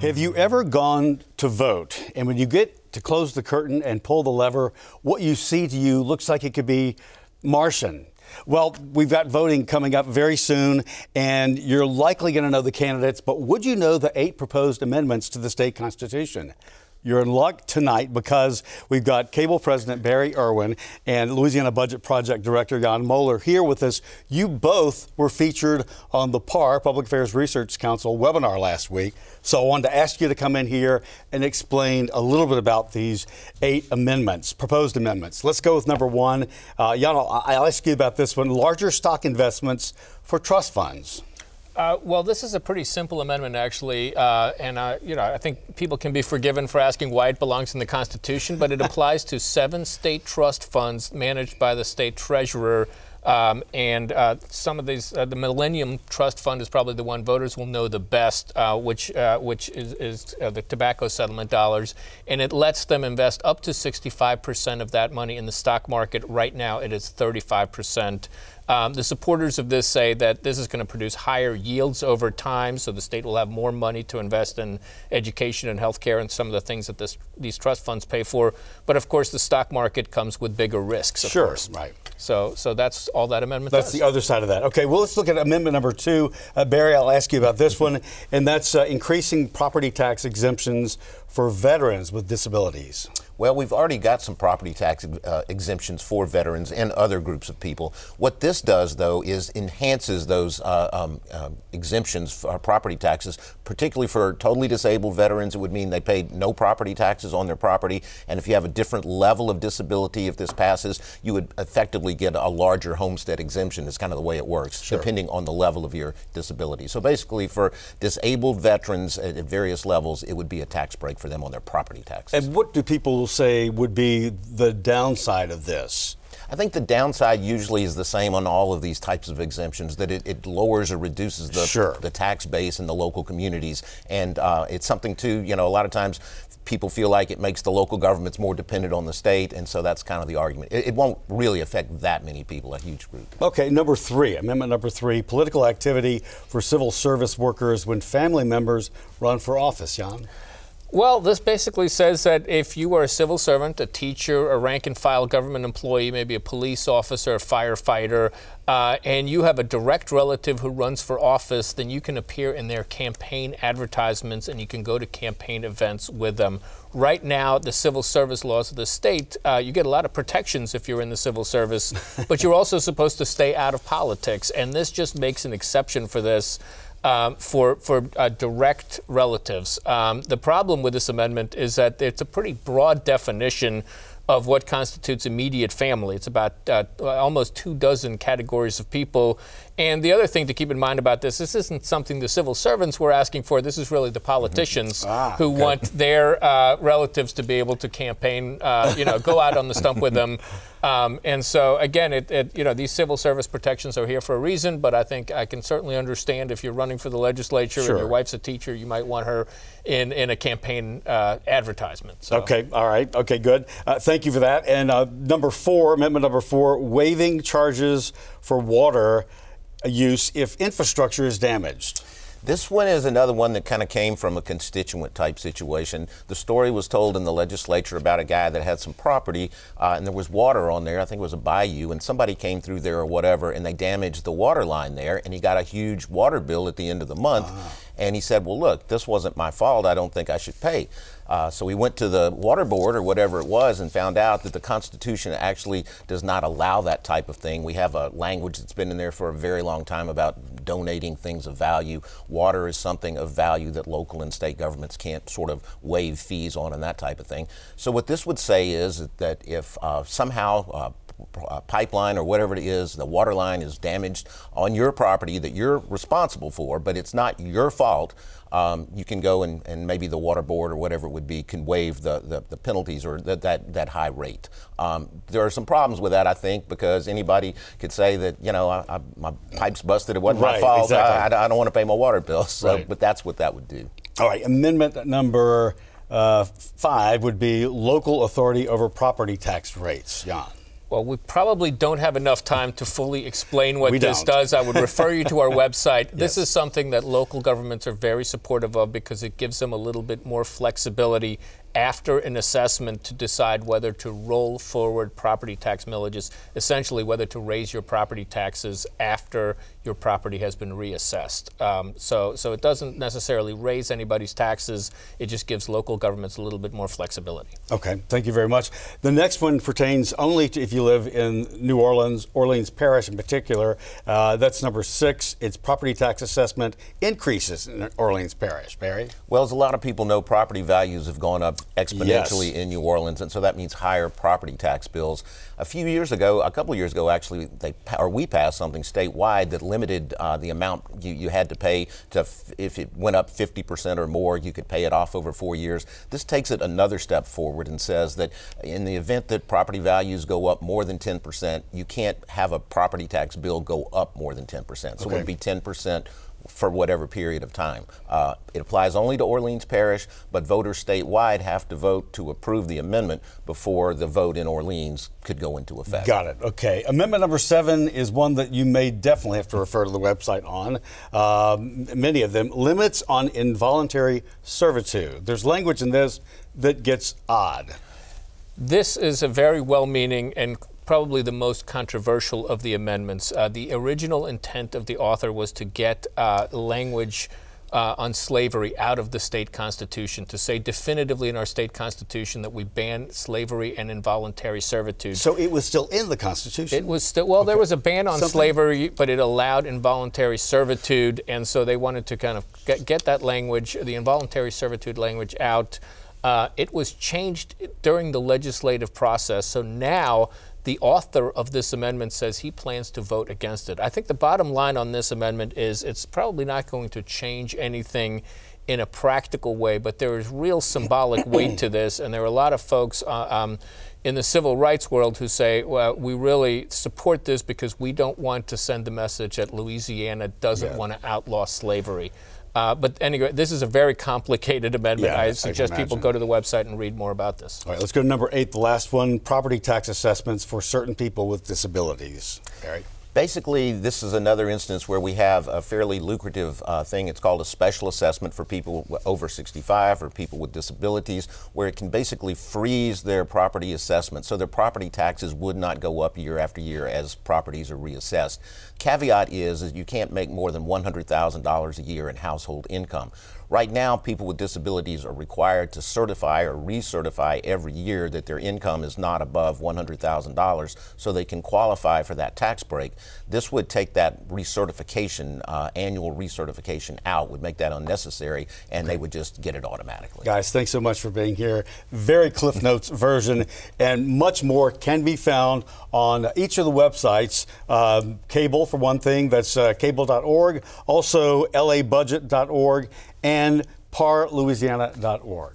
Have you ever gone to vote, and when you get to close the curtain and pull the lever, what you see to you looks like it could be Martian? Well, we've got voting coming up very soon, and you're likely going to know the candidates, but would you know the 8 proposed amendments to the state constitution? You're in luck tonight because we've got CABL President Barry Erwin and Louisiana Budget Project Director Moller here with us. You both were featured on the PAR, Public Affairs Research Council, webinar last week. So I wanted to ask you to come in here and explain a little bit about these 8 amendments, proposed amendments. Let's go with number 1. I'll ask you about this one. Larger stock investments for trust funds. Well, this is a pretty simple amendment, actually, I think people can be forgiven for asking why it belongs in the Constitution, but it applies to 7 state trust funds managed by the state treasurer. Some of these, the Millennium Trust Fund is probably the one voters will know the best, which is the tobacco settlement dollars, and it lets them invest up to 65% of that money in the stock market. Right now, it is 35%. The supporters of this say that this is going to produce higher yields over time, so the state will have more money to invest in education and healthcare and some of the things that these trust funds pay for. But of course, the stock market comes with bigger risks. Of course. Right. So that's all that amendment does. That's the other side of that. Okay, well, let's look at amendment number 2. Barry, I'll ask you about this one, and that's increasing property tax exemptions for veterans with disabilities. Well, we've already got some property tax exemptions for veterans and other groups of people. What this does, though, is enhances those exemptions for property taxes, particularly for totally disabled veterans. It would mean they pay no property taxes on their property. And if you have a different level of disability, if this passes, you would effectively get a larger homestead exemption. Is kind of the way it works, depending on the level of your disability. So basically, for disabled veterans at various levels, it would be a tax break for them on their property taxes. And what do people say would be the downside of this? I think the downside usually is the same on all of these types of exemptions, that it lowers or reduces the tax base in the local communities. And it's something too, a lot of times people feel like it makes the local governments more dependent on the state, and so that's kind of the argument. It won't really affect that many people, a huge group. Okay, number 3, amendment number 3, political activity for civil service workers when family members run for office. Jan? Well, this basically says that if you are a civil servant, a teacher, a rank-and-file government employee, maybe a police officer, a firefighter, and you have a direct relative who runs for office, then you can appear in their campaign advertisements and you can go to campaign events with them. Right now, the civil service laws of the state, you get a lot of protections if you're in the civil service, but you're also supposed to stay out of politics, and this just makes an exception for this. For direct relatives. The problem with this amendment is that it's a pretty broad definition of what constitutes immediate family. It's about almost 24 categories of people. And the other thing to keep in mind about this isn't something the civil servants were asking for. This is really the politicians who want their relatives to be able to campaign, go out on the stump with them. And so, again, these civil service protections are here for a reason, but I think I can certainly understand if you're running for the legislature and your wife's a teacher, you might want her in a campaign advertisement. So. Okay, all right. Okay, good. Thank you for that. And number 4, amendment number 4, waiving charges for water use if infrastructure is damaged. This one is another one that kind of came from a constituent type situation. The story was told in the legislature about a guy that had some property and there was water on there. I think it was a bayou, and somebody came through there or whatever and they damaged the water line there, and he got a huge water bill at the end of the month. And he said, well, look, this wasn't my fault. I don't think I should pay. So he went to the water board or whatever it was and found out that the Constitution actually does not allow that type of thing. We have a language that's been in there for a very long time about donating things of value. Water is something of value that local and state governments can't sort of waive fees on and that type of thing. So what this would say is that if somehow pipeline or whatever it is, the water line is damaged on your property that you're responsible for, but it's not your fault, you can go and maybe the water board or whatever it would be can waive the penalties or that high rate. There are some problems with that, I think, because anybody could say that, my pipe's busted, it wasn't my fault, exactly. I don't want to pay my water bill. So, but that's what that would do. All right, amendment number 5 would be local authority over property tax rates. Jan. Well, we probably don't have enough time to fully explain what this don't. does. I would refer you to our website. Yes. This is something that local governments are very supportive of because it gives them a little bit more flexibility after an assessment to decide whether to roll forward property tax millages, essentially whether to raise your property taxes after your property has been reassessed. So it doesn't necessarily raise anybody's taxes. It just gives local governments a little bit more flexibility. Okay, thank you very much. The next one pertains only to if you live in New Orleans, Orleans Parish in particular. That's number 6. It's property tax assessment increases in Orleans Parish. Barry? Well, as a lot of people know, property values have gone up exponentially Yes. in New Orleans, and so that means higher property tax bills. A couple of years ago, actually, we passed something statewide that limited the amount you had to pay to, if it went up 50% or more, you could pay it off over 4 years. This takes it another step forward and says that in the event that property values go up more than 10%, you can't have a property tax bill go up more than 10%. So it would be 10% for whatever period of time. It applies only to Orleans Parish, but voters statewide have to vote to approve the amendment before the vote in Orleans could go into effect. Got it. Okay. Amendment number 7 is one that you may definitely have to refer to the website on. Many of them. Limits on involuntary servitude. There's language in this that gets odd. This is a very well-meaning and probably the most controversial of the amendments. The original intent of the author was to get language on slavery out of the state constitution, to say definitively in our state constitution that we ban slavery and involuntary servitude. So it was still in the Constitution? It was still, well, there was a ban on slavery, but it allowed involuntary servitude, and so they wanted to kind of get that language, the involuntary servitude language out. It was changed during the legislative process, so now the author of this amendment says he plans to vote against it. I think the bottom line on this amendment is it's probably not going to change anything in a practical way, but there is real symbolic weight to this, and there are a lot of folks in the civil rights world who say, well, we really support this because we don't want to send the message that Louisiana doesn't want to outlaw slavery. But anyway, this is a very complicated amendment. Yeah, I suggest people go to the website and read more about this. All right, let's go to number 8, the last one, property tax assessments for certain people with disabilities. Barry? Basically, this is another instance where we have a fairly lucrative thing. It's called a special assessment for people over 65 or people with disabilities, where it can basically freeze their property assessment. So their property taxes would not go up year after year as properties are reassessed. Caveat is you can't make more than $100,000 a year in household income. Right now, people with disabilities are required to certify or recertify every year that their income is not above $100,000 so they can qualify for that tax break. This would take that recertification, annual recertification out, would make that unnecessary, and they would just get it automatically. Guys, thanks so much for being here. Very Cliff Notes version, and much more can be found on each of the websites. CABL, for one thing, that's CABL.org, also LABudget.org, and PARLouisiana.org.